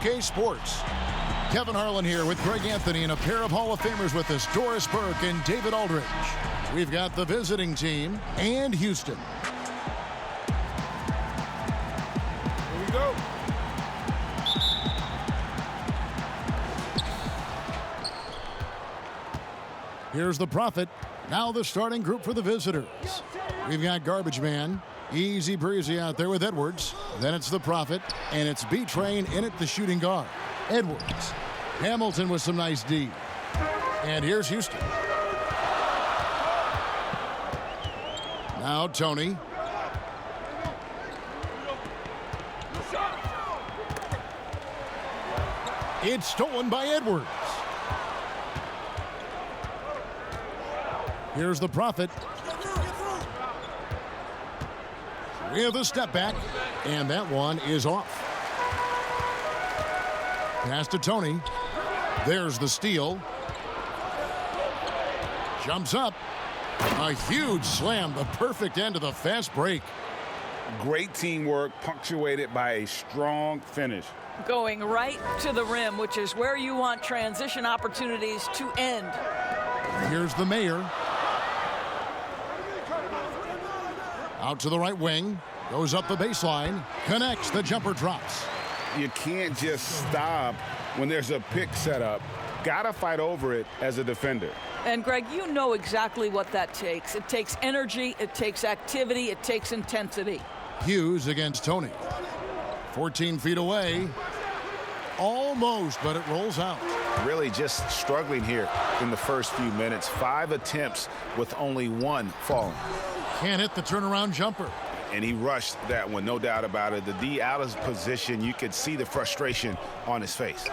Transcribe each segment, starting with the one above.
2K Sports. Kevin Harlan here with Greg Anthony and a pair of Hall of Famers with us, Doris Burke and David Aldridge. We've got the visiting team and Houston. Here we go. Here's the Prophet. Now the starting group for the visitors. We've got Garbage Man. Easy breezy out there with Edwards. Then it's the Prophet, and it's B-Train in at the shooting guard. Edwards. Hamilton with some nice D. And here's Houston. Now Tony. It's stolen by Edwards. Here's the Prophet. With a step back, and that one is off. Pass to Tony. There's the steal. Jumps up. A huge slam, the perfect end of the fast break. Great teamwork, punctuated by a strong finish. Going right to the rim, which is where you want transition opportunities to end. Here's the Mayor. Out to the right wing. Goes up the baseline. Connects. The jumper drops. You can't just stop when there's a pick set up. Gotta fight over it as a defender. And Greg, you know exactly what that takes. It takes energy, it takes activity, it takes intensity. Hughes against Tony. 14 feet away. Almost, but it rolls out. Really just struggling here in the first few minutes. 5 attempts with only 1 falling. Can't hit the turnaround jumper. And he rushed that one, no doubt about it. The D out of position, you could see the frustration on his face.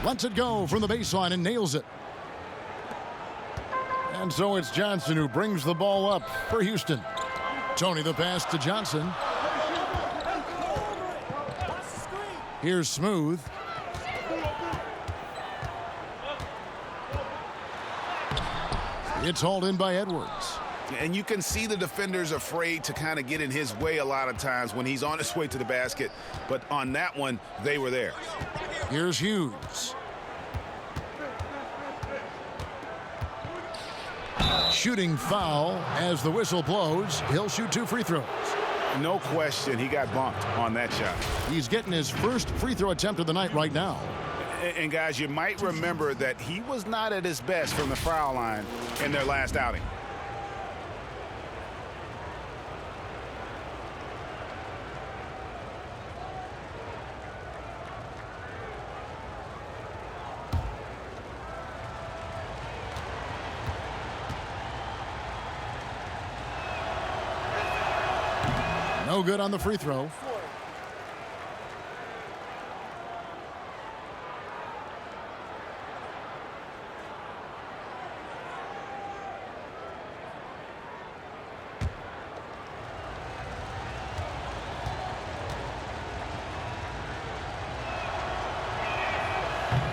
Lets it go from the baseline and nails it. And so it's Johnson who brings the ball up for Houston. Tony the pass to Johnson. Here's Smooth. It's hauled in by Edwards. And you can see the defenders afraid to kind of get in his way a lot of times when he's on his way to the basket. But on that one, they were there. Here's Hughes. Shooting foul as the whistle blows. He'll shoot 2 free throws. No question, he got bumped on that shot. He's getting his first free throw attempt of the night right now. And guys, you might remember that he was not at his best from the foul line in their last outing. No good on the free throw.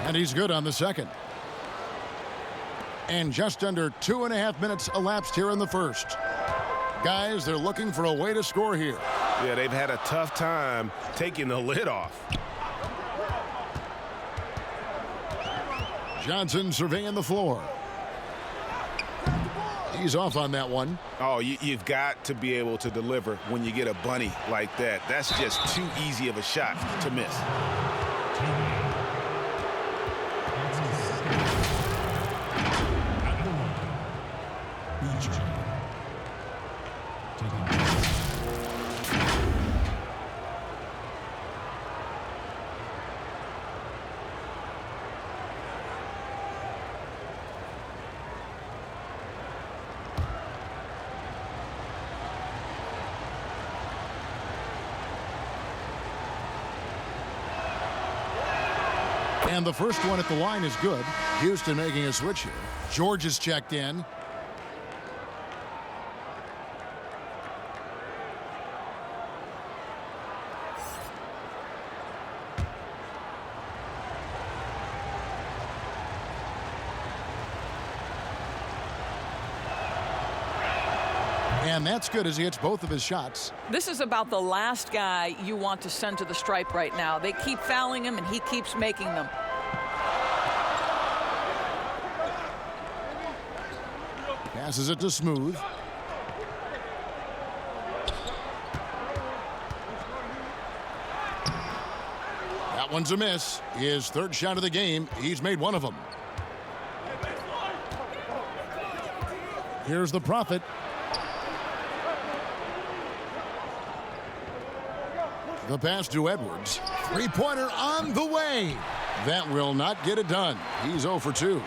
And he's good on the second. And just under 2.5 minutes elapsed here in the first. Guys, they're looking for a way to score here. Yeah, they've had a tough time taking the lid off. Johnson surveying the floor. He's off on that one. Oh, you've got to be able to deliver when you get a bunny like that. That's just too easy of a shot to miss. And the first one at the line is good. Houston making a switch here. George is checked in. And that's good as he hits both of his shots. This is about the last guy you want to send to the stripe right now. They keep fouling him, and he keeps making them. Passes it to Smooth. That one's a miss. His third shot of the game. He's made one of them. Here's the Prophet. The pass to Edwards. Three-pointer on the way. That will not get it done. He's 0 for 2.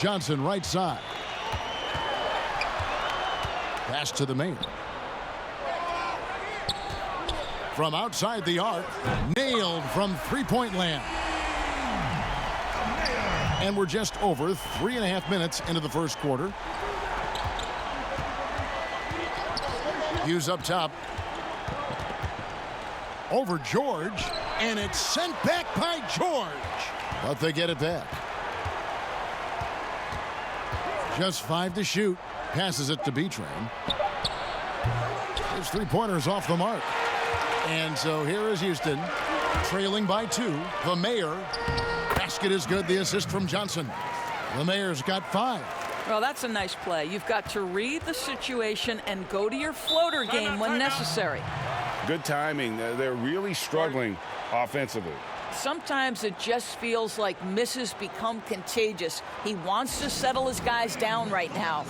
Johnson right side. Pass to the Mayor. From outside the arc. Nailed from three-point land. And we're just over 3.5 minutes into the first quarter. Hughes up top. Over George. And it's sent back by George. But they get it back. Just 5 to shoot. Passes it to B-Train. His three-pointer's off the mark. And so here is Houston. Trailing by 2. The Mayor. Basket is good. The assist from Johnson. The Mayor's got 5. Well, that's a nice play. You've got to read the situation and go to your floater game when necessary. Good timing. They're really struggling offensively. Sometimes it just feels like misses become contagious. He wants to settle his guys down right now.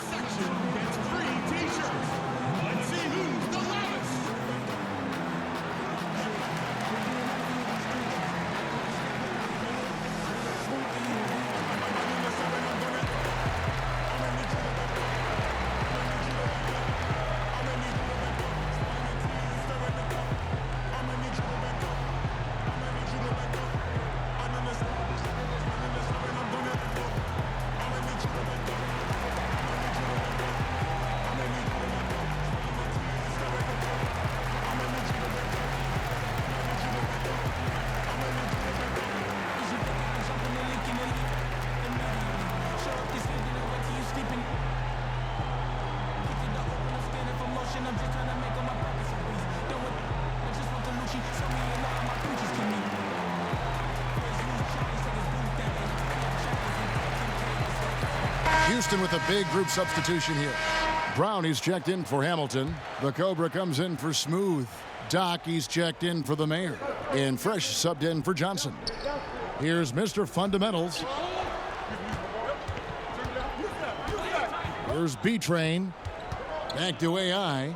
Houston with a big group substitution here. Brown, he's checked in for Hamilton. The Cobra comes in for Smooth. Doc, he's checked in for the Mayor. And Fresh subbed in for Johnson. Here's Mr. Fundamentals. Here's B-Train. Back to AI.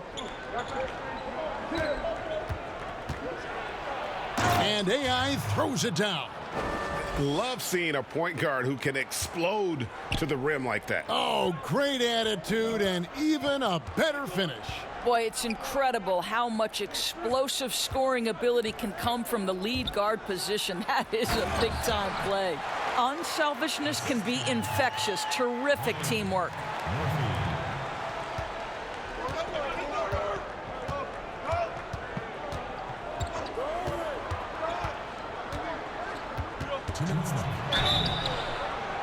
And AI throws it down. Love seeing a point guard who can explode to the rim like that. Oh, great attitude and even a better finish. Boy, it's incredible how much explosive scoring ability can come from the lead guard position. That is a big-time play. Unselfishness can be infectious. Terrific teamwork.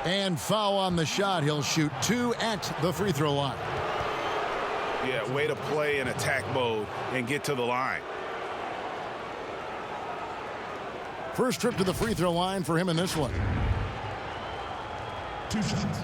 And foul on the shot. He'll shoot 2 at the free throw line. Yeah, way to play in attack mode and get to the line. First trip to the free throw line for him in this one. 2 shots.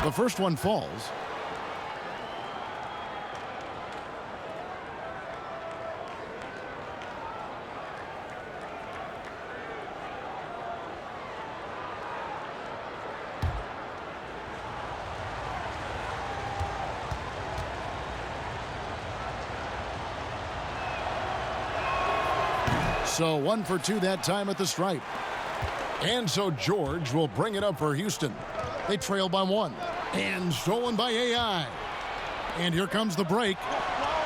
The first one falls. So 1 for 2 that time at the stripe. And so George will bring it up for Houston. They trail by 1. And stolen by AI. And here comes the break.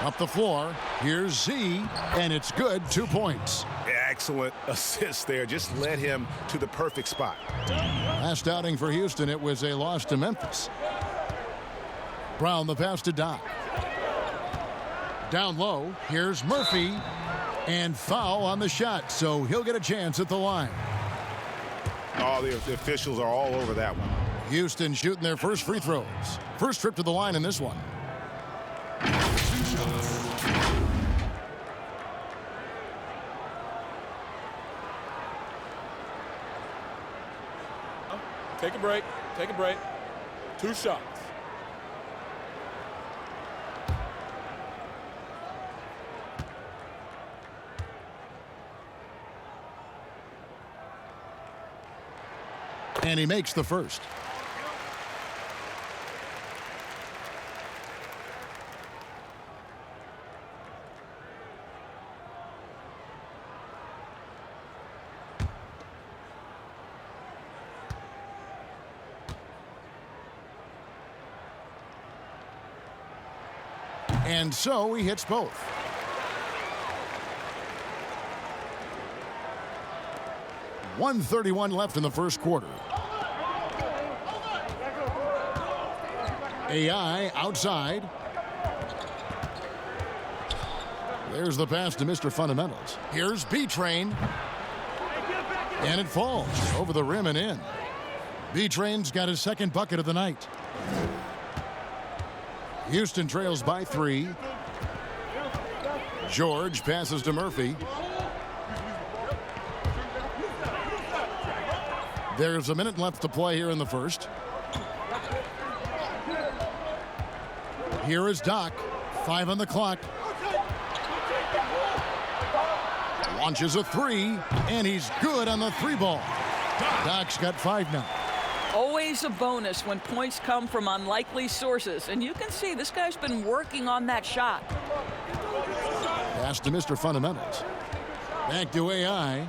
Up the floor, here's Z, and it's good, 2 points. Excellent assist there. Just led him to the perfect spot. Last outing for Houston, it was a loss to Memphis. Brown the pass to Doc. Down low, here's Murphy, and foul on the shot, so he'll get a chance at the line. Oh, the officials are all over that one. Houston shooting their first free throws. First trip to the line in this one. Take a break. Take a break. 2 shots. And he makes the first. And so he hits both. .131 left in the first quarter. AI outside. There's the pass to Mr. Fundamentals. Here's B-Train. And it falls over the rim and in. B-Train's got his second bucket of the night. Houston trails by 3. George passes to Murphy. There's a minute left to play here in the first. Here is Doc. 5 on the clock. Launches a 3, and he's good on the 3 ball. Doc's got 5 now. Always a bonus when points come from unlikely sources. And you can see this guy's been working on that shot. Pass to Mr. Fundamentals. Back to AI.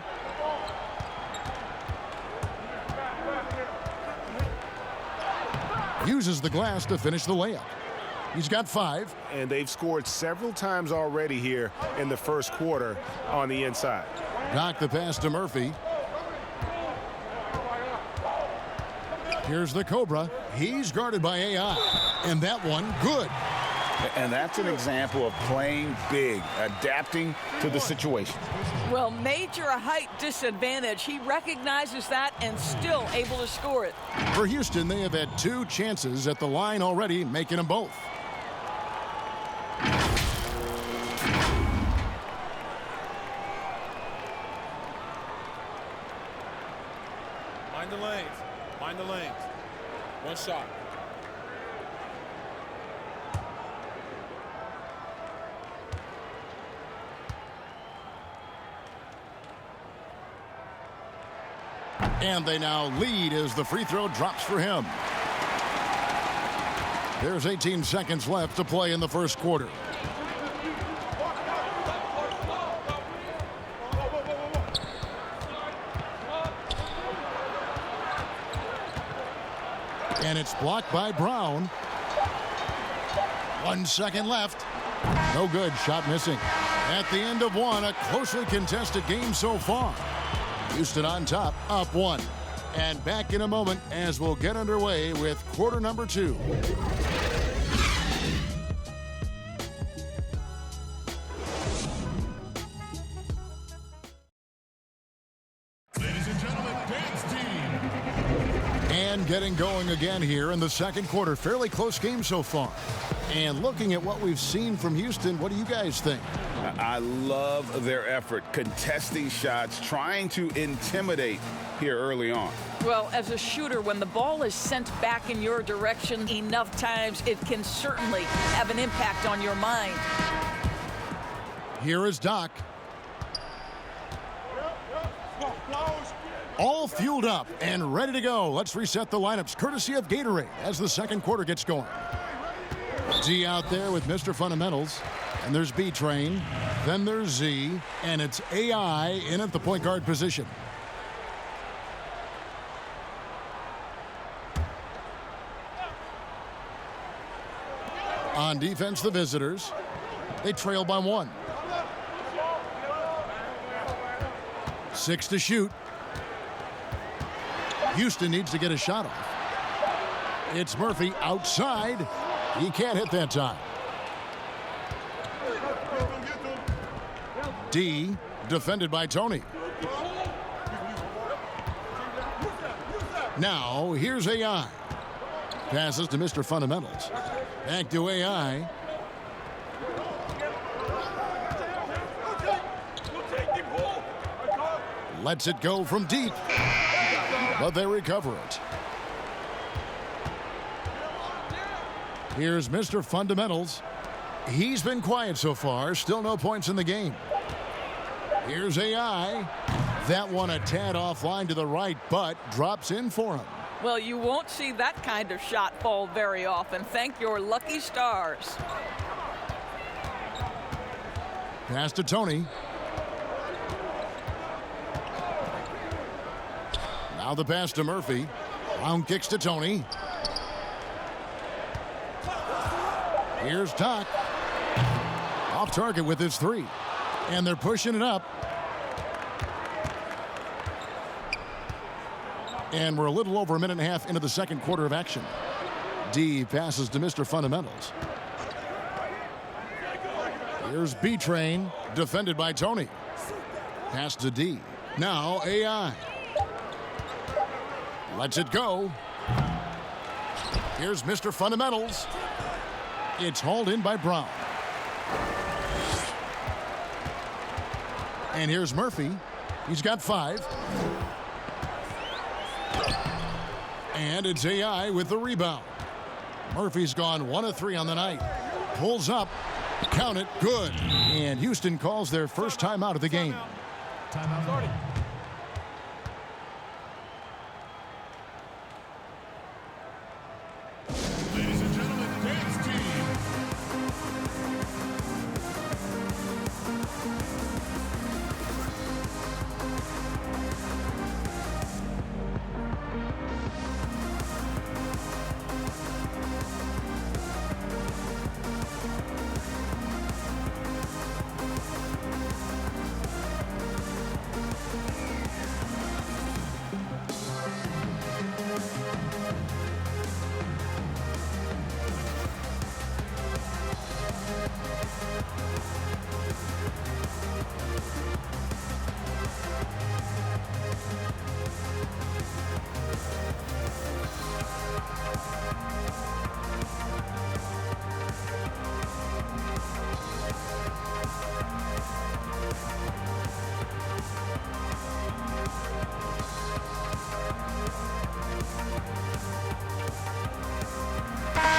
Uses the glass to finish the layup. He's got 5. And they've scored several times already here in the first quarter on the inside. Doc the pass to Murphy. Here's the Cobra. He's guarded by AI. And that one, good. And that's an example of playing big, adapting to the situation. Well, major height disadvantage. He recognizes that and still able to score it. For Houston, they have had 2 chances at the line already, making them both. Mind the lanes. Mind the lanes. 1 shot. And they now lead as the free throw drops for him. There's 18 seconds left to play in the first quarter. And it's blocked by Brown. 1 second left. No good. Shot missing. At the end of one, a closely contested game so far. Houston on top, up 1. And back in a moment as we'll get underway with quarter number 2. Ladies and gentlemen, dance team. And getting going again here in the second quarter. Fairly close game so far. And looking at what we've seen from Houston, what do you guys think? I love their effort, contesting shots, trying to intimidate here early on. Well, as a shooter, when the ball is sent back in your direction enough times, it can certainly have an impact on your mind. Here is Doc. All fueled up and ready to go. Let's reset the lineups courtesy of Gatorade as the second quarter gets going. Z out there with Mr. Fundamentals. And there's B-Train. Then there's Z. And it's AI in at the point guard position. On defense, the visitors. They trail by 1. 6 to shoot. Houston needs to get a shot off. It's Murphy outside. He can't hit that time. D defended by Tony. Now here's AI. Passes to Mr. Fundamentals. Back to AI. Lets it go from deep. But they recover it. Here's Mr. Fundamentals. He's been quiet so far. Still no points in the game. Here's AI. That one a tad offline to the right, but drops in for him. Well, you won't see that kind of shot fall very often. Thank your lucky stars. Pass to Tony. Now the pass to Murphy. Round kicks to Tony. Here's Doc. Off target with his 3. And they're pushing it up. And we're a little over a minute and a half into the second quarter of action. D passes to Mr. Fundamentals. Here's B-Train, defended by Tony. Pass to D. Now AI. Lets it go. Here's Mr. Fundamentals. It's hauled in by Brown. And here's Murphy. He's got 5. And it's AI with the rebound. Murphy's gone 1 of 3 on the night. Pulls up. Count it. Good. And Houston calls their first timeout of the game. Timeout. Ladies and gentlemen, dance team.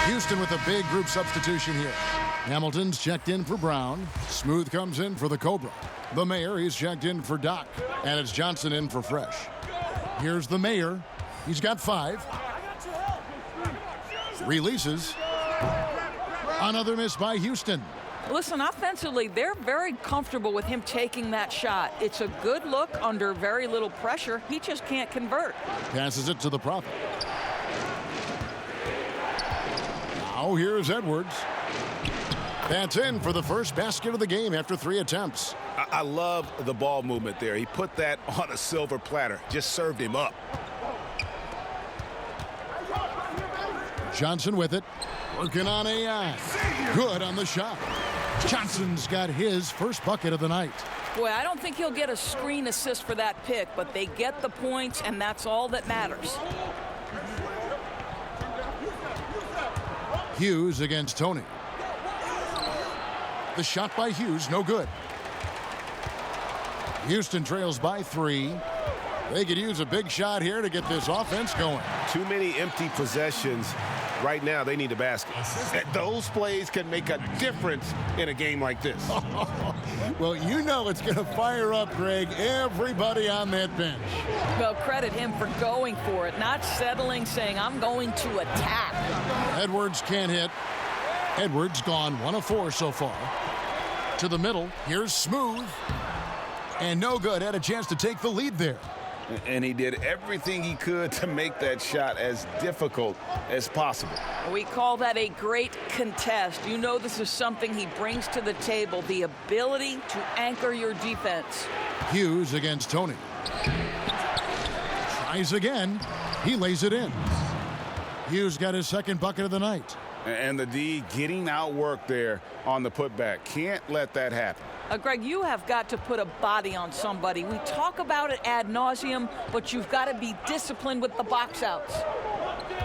Houston with a big group substitution here. Hamilton's checked in for Brown. Smooth comes in for the Cobra. The Mayor, he's checked in for Doc. And it's Johnson in for Fresh. Here's the Mayor. He's got 5. Releases. Another miss by Houston. Listen, offensively, they're very comfortable with him taking that shot. It's a good look under very little pressure. He just can't convert. Passes it to the Prophet. Now here's Edwards. That's in for the first basket of the game after 3 attempts. I love the ball movement there. He put that on a silver platter. Just served him up. Johnson with it. Working on AI. Good on the shot. Johnson's got his first bucket of the night. Boy, I don't think he'll get a screen assist for that pick, but they get the points, and that's all that matters. Hughes against Tony. The shot by Hughes, no good. Houston trails by 3. They could use a big shot here to get this offense going. Too many empty possessions. Right now, they need a basket. Those plays can make a difference in a game like this. Well, you know it's going to fire up, Greg, everybody on that bench. Well, credit him for going for it, not settling, saying, I'm going to attack. Edwards can't hit. Edwards gone 1 of 4 so far. To the middle. Here's Smooth. And no good. Had a chance to take the lead there. And he did everything he could to make that shot as difficult as possible. We call that a great contest. You know this is something he brings to the table, the ability to anchor your defense. Hughes against Tony. Tries again. He lays it in. Hughes got his second bucket of the night. And the D getting outworked there on the putback. Can't let that happen. Greg, you have got to put a body on somebody. We talk about it ad nauseum, but you've got to be disciplined with the box outs.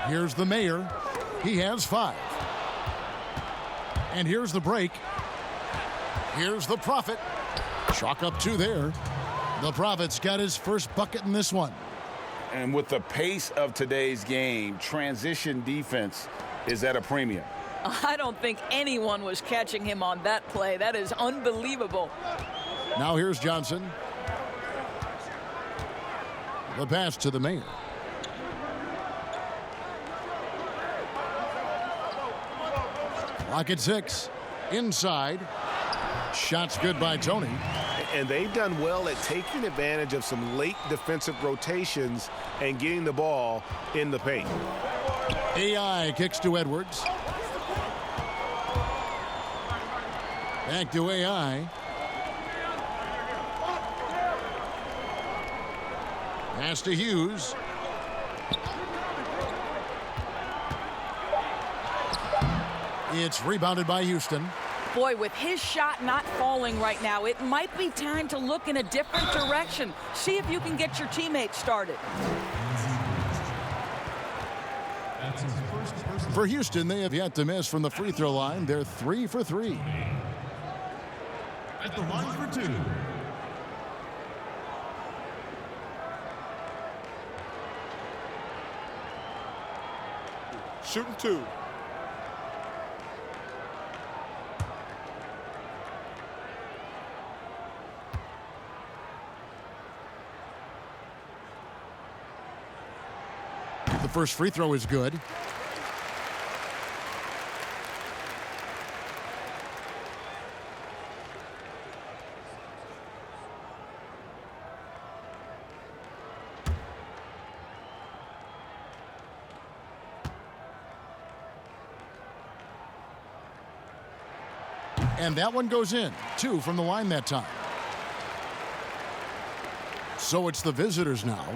Here's the mayor. He has 5. And here's the break. Here's the Prophet. Chalk up 2 there. The Prophet's got his first bucket in this one. And with the pace of today's game, transition defense is at a premium. I don't think anyone was catching him on that play. That is unbelievable. Now here's Johnson. The pass to the mayor. Clock at 6. Inside. Shots good by Tony. And they've done well at taking advantage of some late defensive rotations and getting the ball in the paint. AI kicks to Edwards. Back to AI. Pass to Hughes. It's rebounded by Houston. Boy, with his shot not falling right now, it might be time to look in a different direction. See if you can get your teammates started. For Houston, they have yet to miss from the free throw line. They're 3 for 3. At the line for 2. Shooting 2. The first free throw is good. And that one goes in. 2 from the line that time. So it's the visitors now.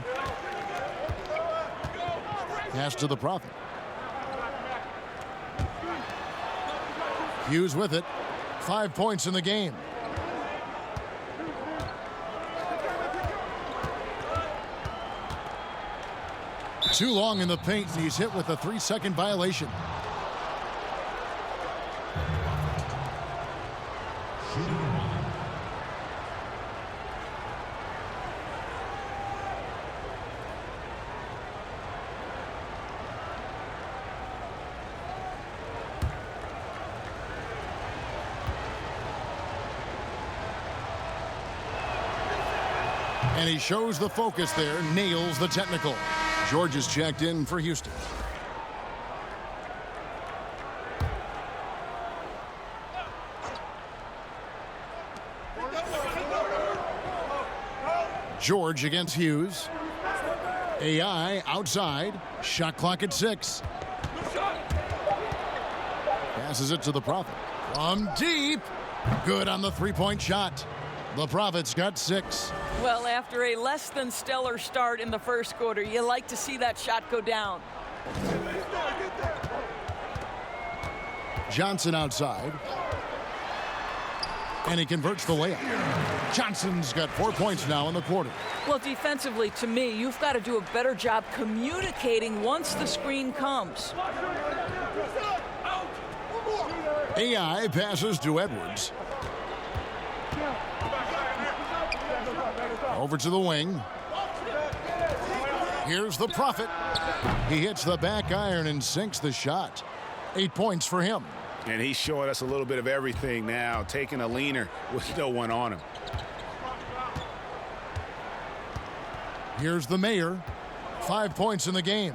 Pass to the Prophet. Hughes with it. 5 points in the game. Too long in the paint, and he's hit with a 3-second violation. And he shows the focus there, nails the technical. George is checked in for Houston. George against Hughes. AI outside. Shot clock at 6. Passes it to the Prophet. From deep. Good on the three-point shot. The Prophet's got 6. Well, after a less than stellar start in the first quarter, you like to see that shot go down. Johnson outside. And he converts the layup. Johnson's got 4 points now in the quarter. Well, defensively, to me, you've got to do a better job communicating once the screen comes. AI passes to Edwards. Over to the wing. Here's the Prophet. He hits the back iron and sinks the shot. 8 points for him. And he's showing us a little bit of everything now, taking a leaner with no one on him. Here's the mayor. 5 points in the game.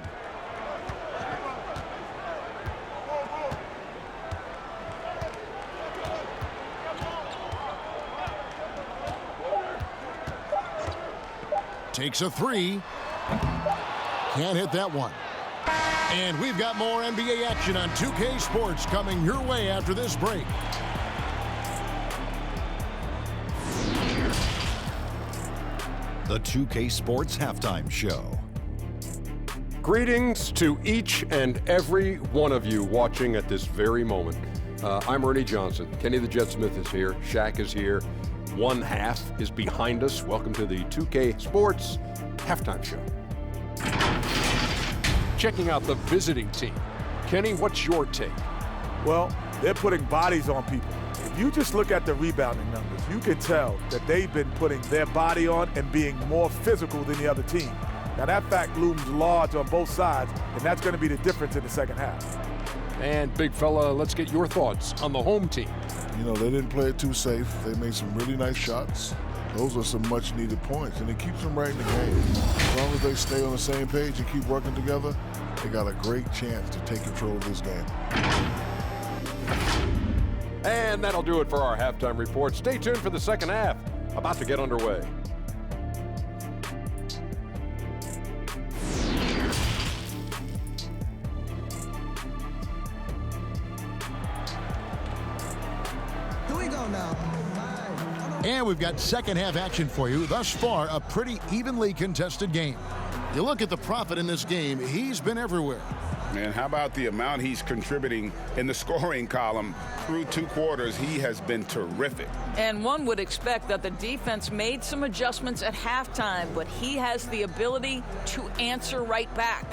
Takes a three. Can't hit that one. And we've got more NBA action on 2K Sports coming your way after this break. The 2K Sports Halftime Show. Greetings to each and every one of you watching at this very moment. I'm Ernie Johnson. Kenny the Jet Smith is here. Shaq is here. One half is behind us. Welcome to the 2K Sports Halftime Show. Checking out the visiting team. Kenny, what's your take? Well, they're putting bodies on people. If you just look at the rebounding numbers, you can tell that they've been putting their body on and being more physical than the other team. Now, that fact looms large on both sides, and that's going to be the difference in the second half. And big fella, let's get your thoughts on the home team. You know, they didn't play it too safe. They made some really nice shots. Those are some much-needed points, and it keeps them right in the game. As long as they stay on the same page and keep working together, they got a great chance to take control of this game. And that'll do it for our halftime report. Stay tuned for the second half. About to get underway. Here we go now. And we've got second half action for you. Thus far, a pretty evenly contested game. You look at the Prophet in this game, he's been everywhere. Man, how about the amount he's contributing in the scoring column? Through 2 quarters, he has been terrific. And one would expect that the defense made some adjustments at halftime, but he has the ability to answer right back.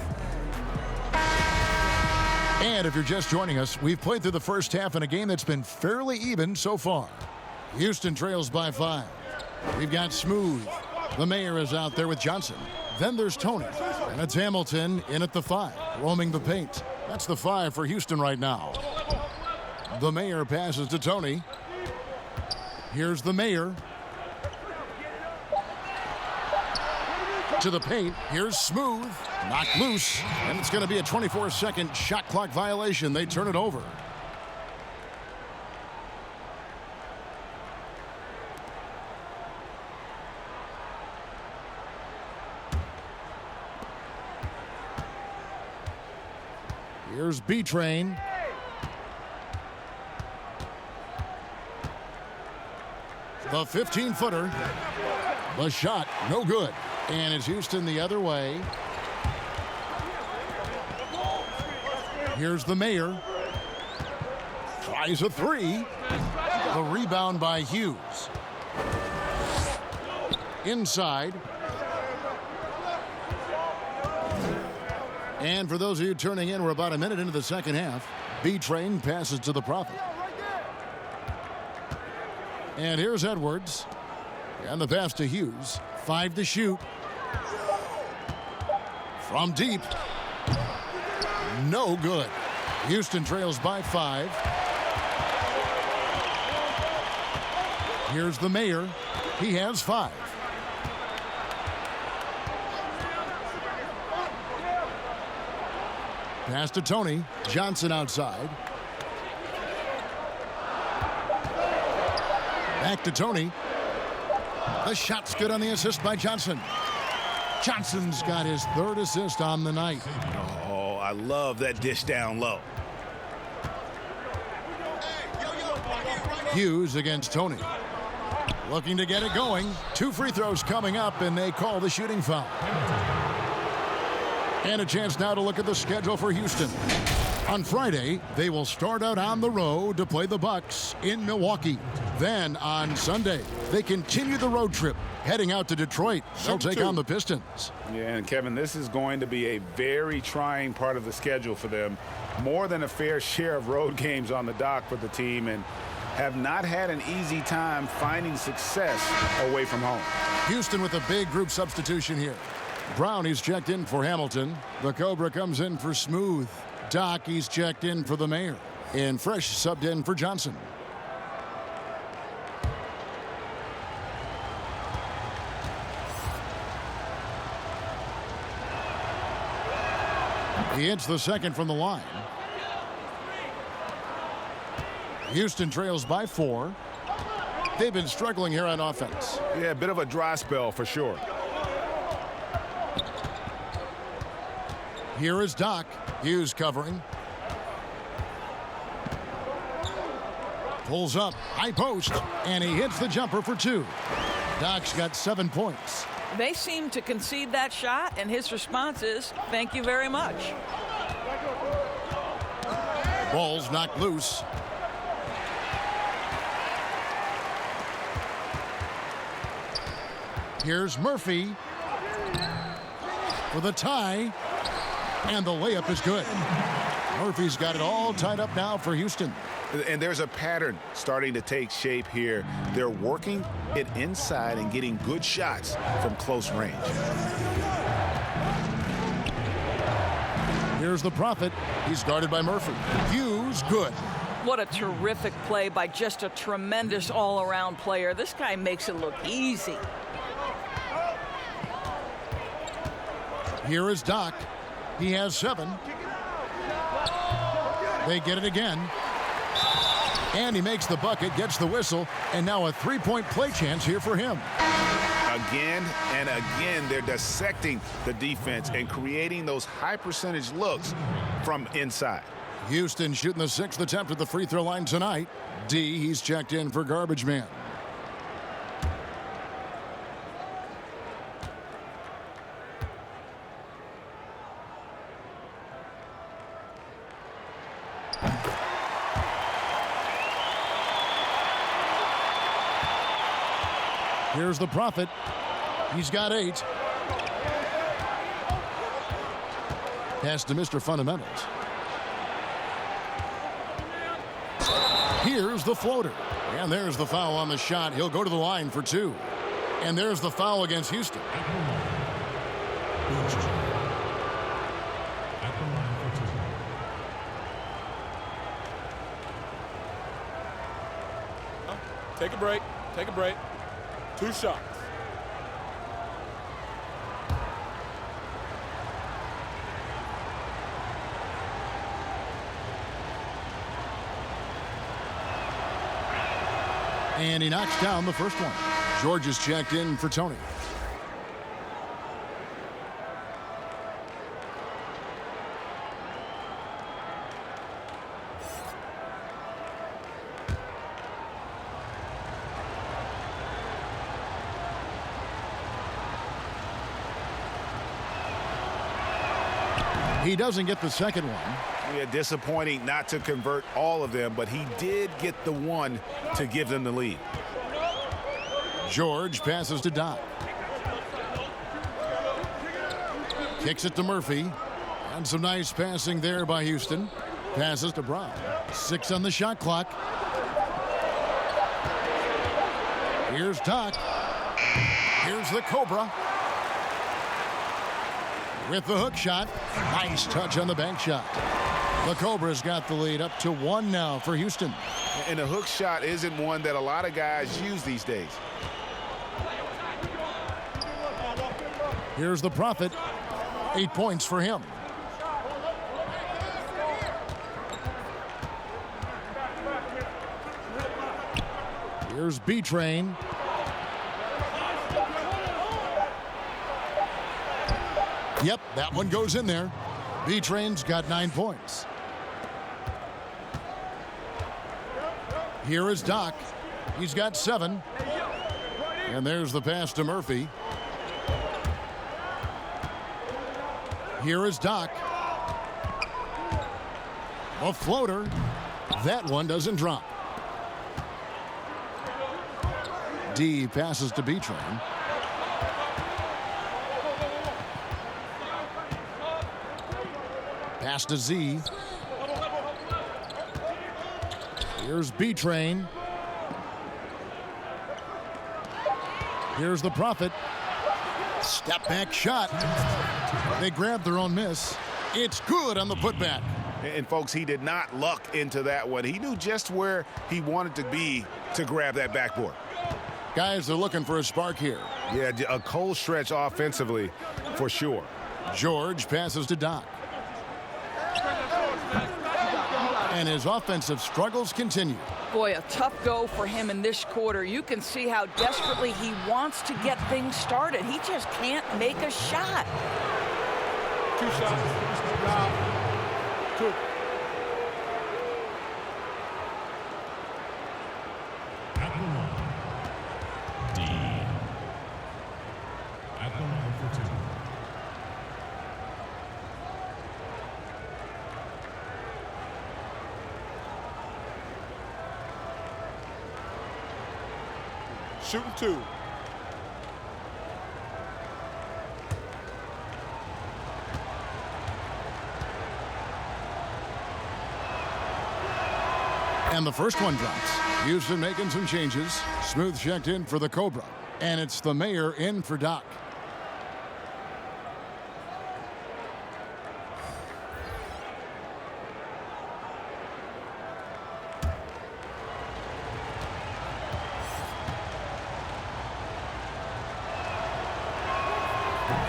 And if you're just joining us, we've played through the first half in a game that's been fairly even so far. Houston trails by 5. We've got Smooth. The Mayor is out there with Johnson. Then there's Tony. And it's Hamilton in at the 5, roaming the paint. That's the 5 for Houston right now. The Mayor passes to Tony. Here's the Mayor. To the paint. Here's Smooth. Knocked loose. And it's going to be a 24-second shot clock violation. They turn it over. Here's B-Train. The 15-footer. The shot, no good. And it's Houston the other way. Here's the Mayor. Tries a 3. The rebound by Hughes. Inside. And for those of you turning in, we're about a minute into the second half. B-Train passes to the Prophet. And here's Edwards. And the pass to Hughes. 5 to shoot. From deep. No good. Houston trails by 5. Here's the Mayor. He has 5. Pass to Tony. Johnson outside. Back to Tony. The shot's good on the assist by Johnson. Johnson's got his 3rd assist on the night. Oh, I love that dish down low. Hughes against Tony. Looking to get it going. 2 free throws coming up, and they call the shooting foul. And a chance now to look at the schedule for Houston. On Friday, they will start out on the road to play the Bucks in Milwaukee. Then on Sunday, they continue the road trip, heading out to Detroit. They'll take on the Pistons. Yeah, and Kevin, this is going to be a very trying part of the schedule for them. More than a fair share of road games on the dock for the team, and have not had an easy time finding success away from home. Houston with a big group substitution here. Brownie's checked in for Hamilton. The Cobra comes in for Smooth. Doc, he's checked in for the Mayor. And Fresh subbed in for Johnson. He hits the second from the line. Houston trails by 4. They've been struggling here on offense. Yeah, a bit of a dry spell for sure. Here is Doc. Hughes covering. Pulls up, high post, and he hits the jumper for 2. Doc's got 7 points. They seem to concede that shot, and his response is, thank you very much. Ball's knocked loose. Here's Murphy for the tie, and the layup is good. Murphy's got it all tied up now for Houston. And there's a pattern starting to take shape here. They're working it inside and getting good shots from close range. Here's the Prophet. He's guarded by Murphy. Hughes, good. What a terrific play by just a tremendous all-around player. This guy makes it look easy. Here is Doc. He has 7. They get it again. And he makes the bucket, gets the whistle, and now a 3-point play chance here for him. Again and again, they're dissecting the defense and creating those high-percentage looks from inside. Houston shooting the 6th attempt at the free throw line tonight. D, he's checked in for garbage man. Here's the Prophet. He's got 8. Pass to Mr. Fundamentals. Here's the floater. And there's the foul on the shot. He'll go to the line for 2. And there's the foul against Houston. Take a break. Take a break. 2 shots. And he knocks down the first one. George is checked in for Tony. He doesn't get the second one. Yeah, disappointing not to convert all of them, but he did get the one to give them the lead. George passes to Doc. Kicks it to Murphy. And some nice passing there by Houston. Passes to Brown. 6 on the shot clock. Here's Doc. Here's the Cobra. With the hook shot. Nice touch on the bank shot. The Cobra's got the lead up to 1 now for Houston. And the hook shot isn't one that a lot of guys use these days. Here's the Prophet. 8 points for him. Here's B-Train. Yep, that one goes in there. B-Train's got 9 points. Here is Doc. He's got 7. And there's the pass to Murphy. Here is Doc. A floater. That one doesn't drop. D passes to B-Train. Pass to Z. Here's B-Train. Here's the Prophet. Step back shot. They grabbed their own miss. It's good on the putback. And folks, he did not luck into that one. He knew just where he wanted to be to grab that backboard. Guys, they're looking for a spark here. Yeah, a cold stretch offensively for sure. George passes to Doc. And his offensive struggles continue. Boy, a tough go for him in this quarter. You can see how desperately he wants to get things started. He just can't make a shot. 2 shots. Foul. 2. At the line, D. At the line for 2. Shooting 2. And the first one drops. Houston making some changes. Smooth checked in for the Cobra. And it's the Mayor in for Doc.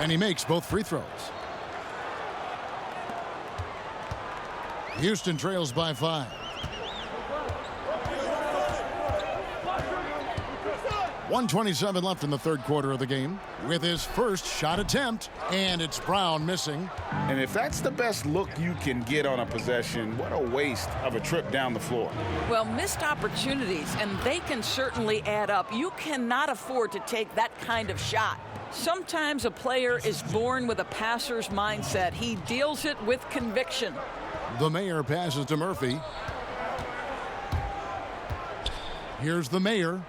And he makes both free throws. Houston trails by 5. .127 left in the third quarter of the game with his first shot attempt, and it's Brown missing. And if that's the best look you can get on a possession, what a waste of a trip down the floor. Well, missed opportunities, and they can certainly add up. You cannot afford to take that kind of shot. Sometimes a player is born with a passer's mindset. He deals it with conviction. The Mayor passes to Murphy. Here's the Mayor.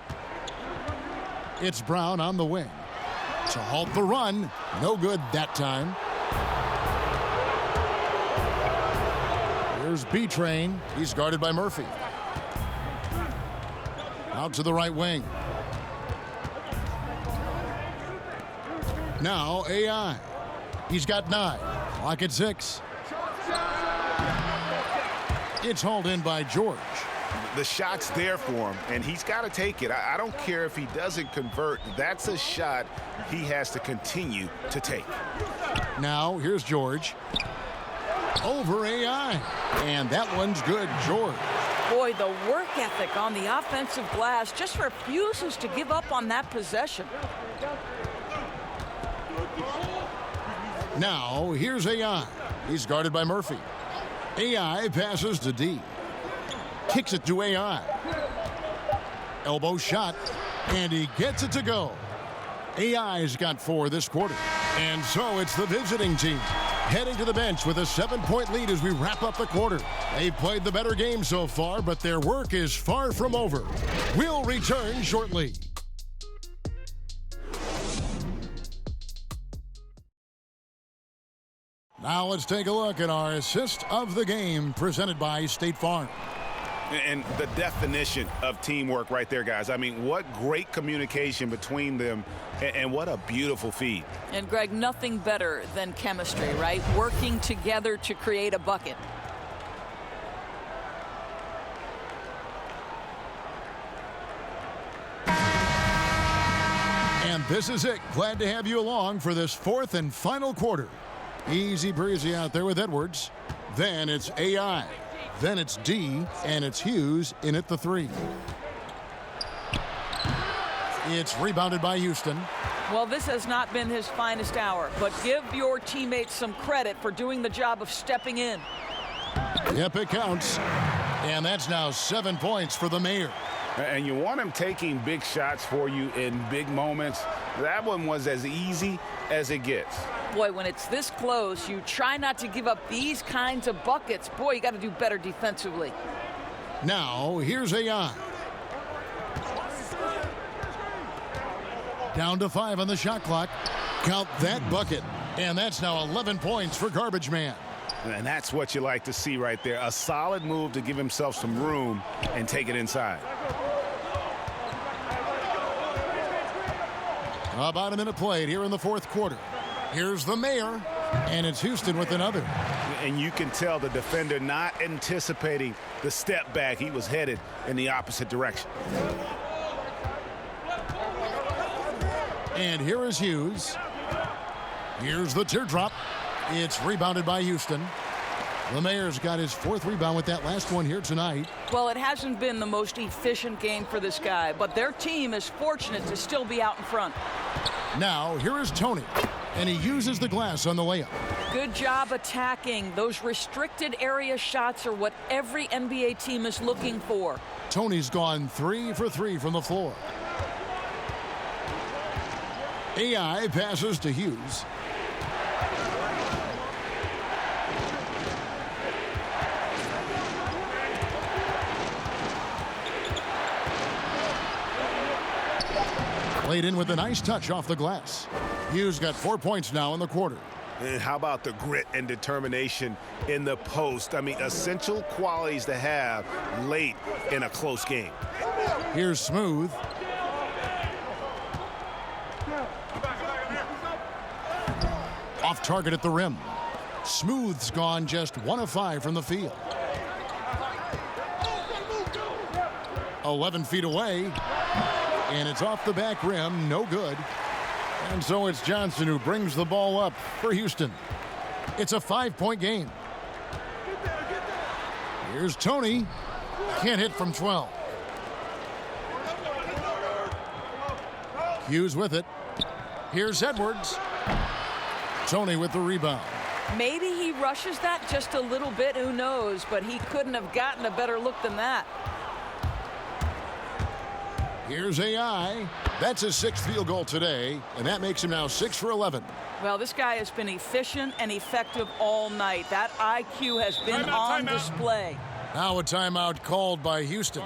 It's Brown on the wing. To halt the run. No good that time. Here's B-Train. He's guarded by Murphy. Out to the right wing. Now AI. He's got 9. Clock at 6. It's hauled in by George. The shot's there for him, and he's got to take it. I don't care if he doesn't convert. That's a shot he has to continue to take. Now, here's George. Over AI. And that one's good, George. Boy, the work ethic on the offensive glass just refuses to give up on that possession. Now, here's AI. He's guarded by Murphy. AI passes to D. Kicks it to AI. Elbow shot, and he gets it to go. AI's got 4 this quarter. And so it's the visiting team heading to the bench with a 7-point lead as we wrap up the quarter. They've played the better game so far, but their work is far from over. We'll return shortly. Now let's take a look at our assist of the game presented by State Farm. And the definition of teamwork right there, guys. I mean, what great communication between them, and what a beautiful feed. And, Greg, nothing better than chemistry, right? Working together to create a bucket. And this is it. Glad to have you along for this 4th and final quarter. Easy breezy out there with Edwards. Then it's AI. Then it's D, and it's Hughes in at the 3. It's rebounded by Houston. Well, this has not been his finest hour, but give your teammates some credit for doing the job of stepping in. Yep, it counts. And that's now 7 points for the Mayor. And you want him taking big shots for you in big moments. That one was as easy as it gets. Boy, when it's this close, you try not to give up these kinds of buckets. Boy, you got to do better defensively. Now, here's AI. Down to 5 on the shot clock. Count that bucket. And that's now 11 points for Garbage Man. And that's what you like to see right there. A solid move to give himself some room and take it inside. About a minute played here in the 4th quarter. Here's the Mayor, and it's Houston with another. And you can tell the defender not anticipating the step back. He was headed in the opposite direction. And here is Hughes. Here's the teardrop. It's rebounded by Houston. The Mayor's got his 4th rebound with that last one here tonight. Well, it hasn't been the most efficient game for this guy, but their team is fortunate to still be out in front. Now, here is Tony. And he uses the glass on the layup. Good job attacking. Those restricted area shots are what every NBA team is looking for. Tony's gone 3 for 3 from the floor. AI passes to Hughes. Played in with a nice touch off the glass. Hughes got 4 points now in the quarter. And how about the grit and determination in the post? I mean, essential qualities to have late in a close game. Here's Smooth. Off target at the rim. Smooth's gone just 1 of 5 from the field. 11 feet away. And it's off the back rim, no good. And so it's Johnson who brings the ball up for Houston. It's a 5-point game. Here's Tony. Can't hit from 12. Hughes with it. Here's Edwards. Tony with the rebound. Maybe he rushes that just a little bit, who knows, but he couldn't have gotten a better look than that. Here's AI. That's his 6th field goal today, and that makes him now 6 for 11. Well, this guy has been efficient and effective all night. That IQ has been on display. Now a timeout called by Houston.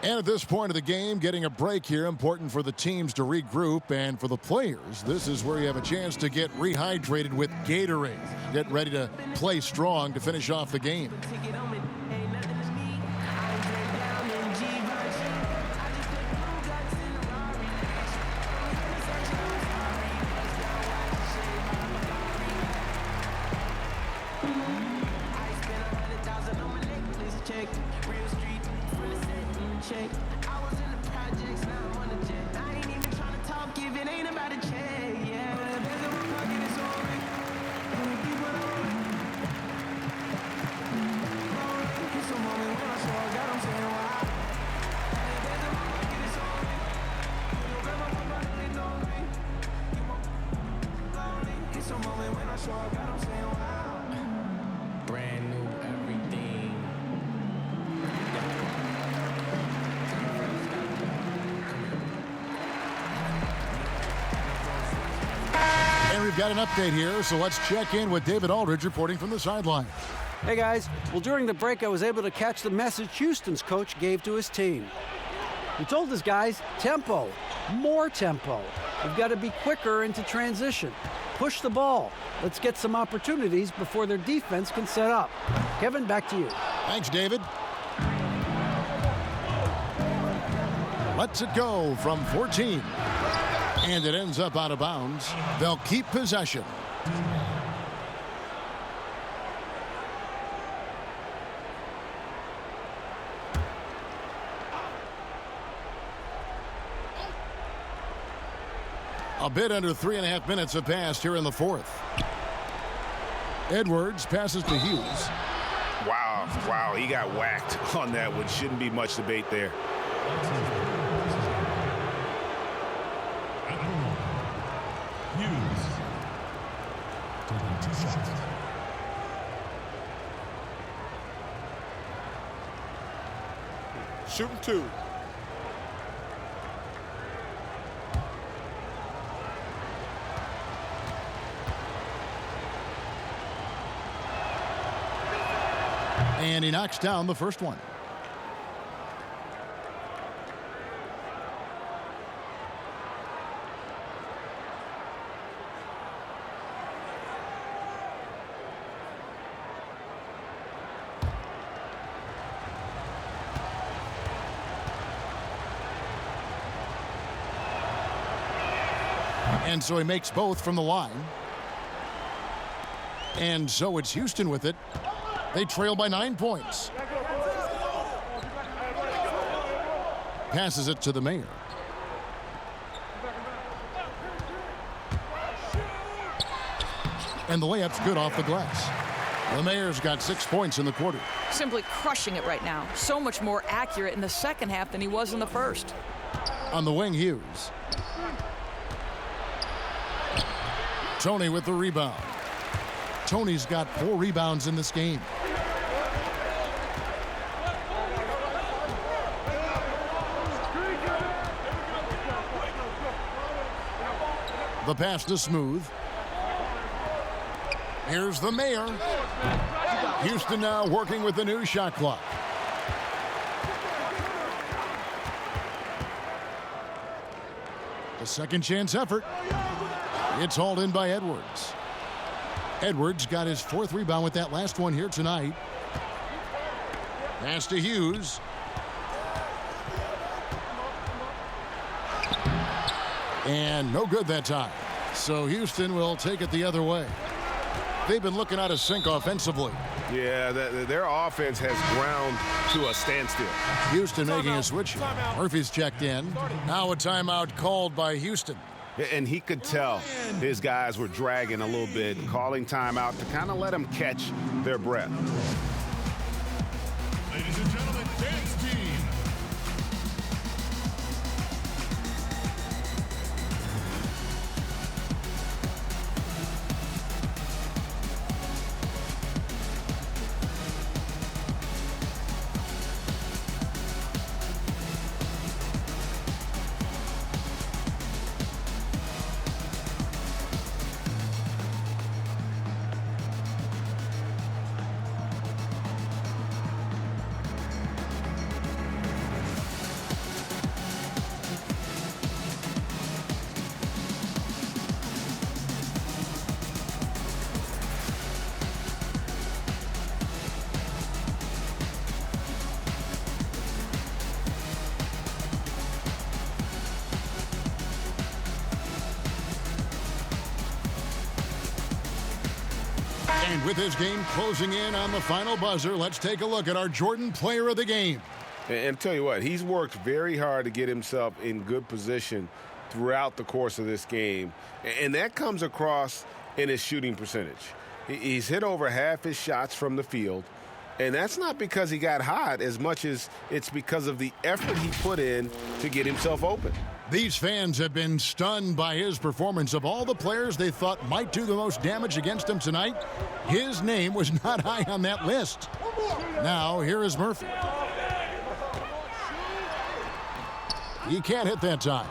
And at this point of the game, getting a break here, important for the teams to regroup, and for the players, this is where you have a chance to get rehydrated with Gatorade. Get ready to play strong to finish off the game. Brand new everything. And we've got an update here, so let's check in with David Aldridge reporting from the sideline. Hey guys, well during the break I was able to catch the message Houston's coach gave to his team. He told his guys, tempo, more tempo. We've got to be quicker into transition. Push the ball. Let's get some opportunities before their defense can set up. Kevin, back to you. Thanks, David. Lets it go from 14. And it ends up out of bounds. They'll keep possession. A bit under 3.5 minutes have passed here in the fourth. Edwards passes to Hughes. Wow, he got whacked on that one. Shouldn't be much debate there. Hughes. Taking 2 shots. Shooting 2. And he knocks down the first one. And so he makes both from the line. And so it's Houston with it. They trail by 9 points. Passes it to the Mayor. And the layup's good off the glass. The Mayor's got 6 points in the quarter. Simply crushing it right now. So much more accurate in the second half than he was in the first. On the wing, Hughes. Tony with the rebound. Tony's got 4 rebounds in this game. The pass to Smooth. Here's the Mayor. Houston now working with the new shot clock. A second chance effort. It's hauled in by Edwards. Edwards got his 4th rebound with that last one here tonight. Pass to Hughes. And no good that time. So Houston will take it the other way. They've been looking out of sync offensively. Yeah, their offense has ground to a standstill. Houston making a switch. Murphy's checked in. Now a timeout called by Houston. And he could tell his guys were dragging a little bit, calling timeout to kind of let them catch their breath. Ladies and gentlemen, dance team. And with his game closing in on the final buzzer, let's take a look at our Jordan Player of the Game. And tell you what, he's worked very hard to get himself in good position throughout the course of this game. And that comes across in his shooting percentage. He's hit over half his shots from the field. And that's not because he got hot as much as it's because of the effort he put in to get himself open. These fans have been stunned by his performance. Of all the players they thought might do the most damage against him tonight, his name was not high on that list. Now, here is Murphy. He can't hit that time.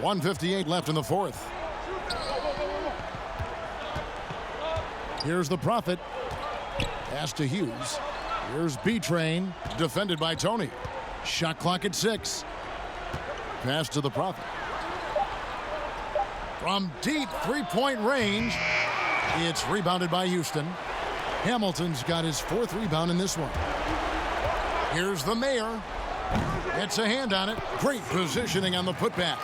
1:58 left in the 4th. Here's the Prophet. Pass to Hughes. Here's B-Train, defended by Tony. Shot clock at 6. Pass to the Prophet. From deep three-point range, it's rebounded by Houston. Hamilton's got his 4th rebound in this one. Here's the Mayor. It's a hand on it. Great positioning on the putback.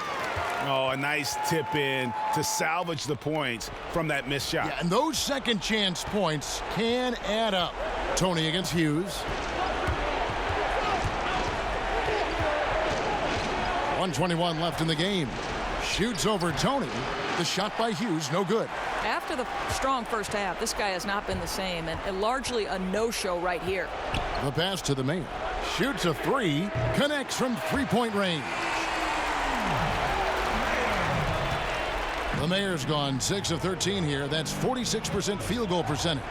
Oh, a nice tip in to salvage the points from that missed shot. Yeah, and those second chance points can add up. Tony against Hughes. 1:21 left in the game. Shoots over Tony. The shot by Hughes, no good. After the strong first half, this guy has not been the same, and largely a no-show right here. The pass to the Mayor. Shoots a 3, connects from three-point range. The Mayor's gone 6 of 13 here. That's 46% field goal percentage.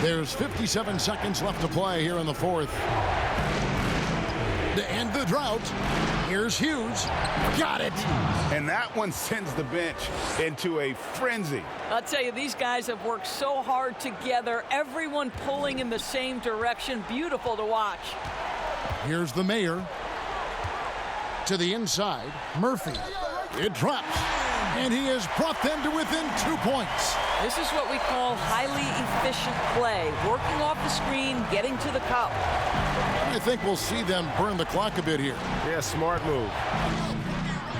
There's 57 seconds left to play here in the 4th. To end the drought, here's Hughes. Got it. And that one sends the bench into a frenzy. I'll tell you, these guys have worked so hard together. Everyone pulling in the same direction. Beautiful to watch. Here's the Mayor. To the inside, Murphy. It drops, and he has brought them to within 2 points. This is what we call highly efficient play. Working off the screen, getting to the cup. I think we'll see them burn the clock a bit here. Yeah, smart move.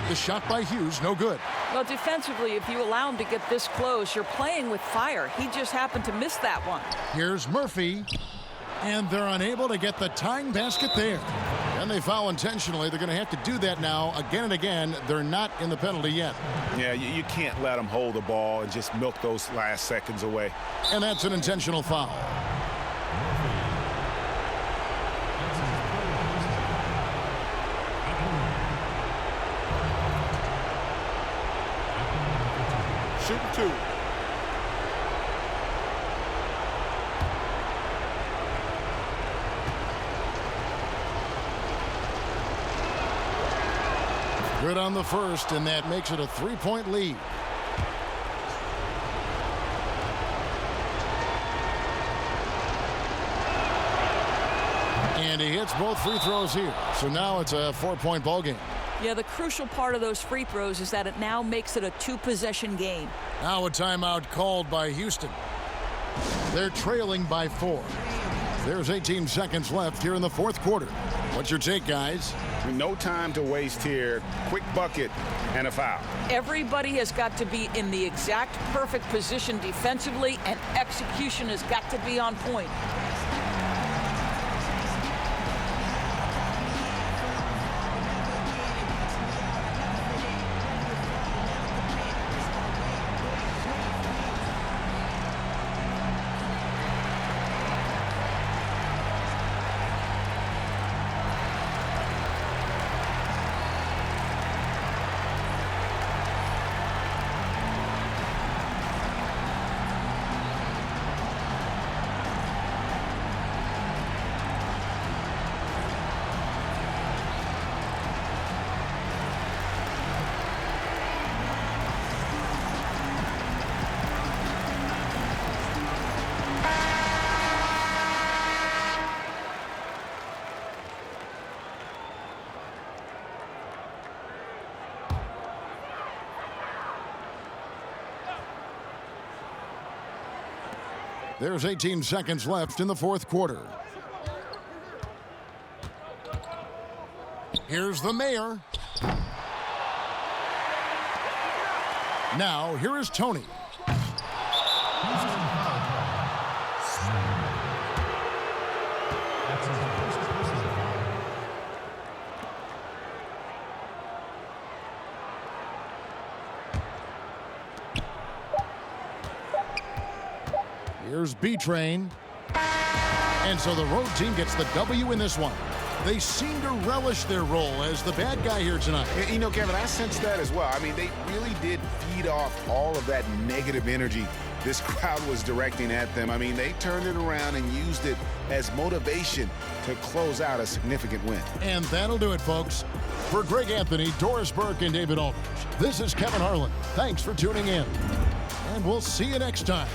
The shot by Hughes, no good. Well, defensively, if you allow him to get this close, you're playing with fire. He just happened to miss that one. Here's Murphy, and they're unable to get the tying basket there. And they foul intentionally. They're going to have to do that now again and again. They're not in the penalty yet. Yeah, you can't let them hold the ball and just milk those last seconds away. And that's an intentional foul. shooting 2. Good on the first, and that makes it a 3-point lead. And he hits both free throws here. So now it's a 4-point ball game. Yeah, the crucial part of those free throws is that it now makes it a 2-possession game. Now a timeout called by Houston. They're trailing by 4. There's 18 seconds left here in the fourth quarter. What's your take, guys? No time to waste here. Quick bucket and a foul. Everybody has got to be in the exact perfect position defensively, and execution has got to be on point. There's 18 seconds left in the fourth quarter. Here's the mayor. Now, here is Tony. Here's B-Train. And so the road team gets the W in this one. They seem to relish their role as the bad guy here tonight. You know, Kevin, I sense that as well. I mean, they really did feed off all of that negative energy this crowd was directing at them. I mean, they turned it around and used it as motivation to close out a significant win. And that'll do it, folks. For Greg Anthony, Doris Burke, and David Aldridge, this is Kevin Harlan. Thanks for tuning in. And we'll see you next time.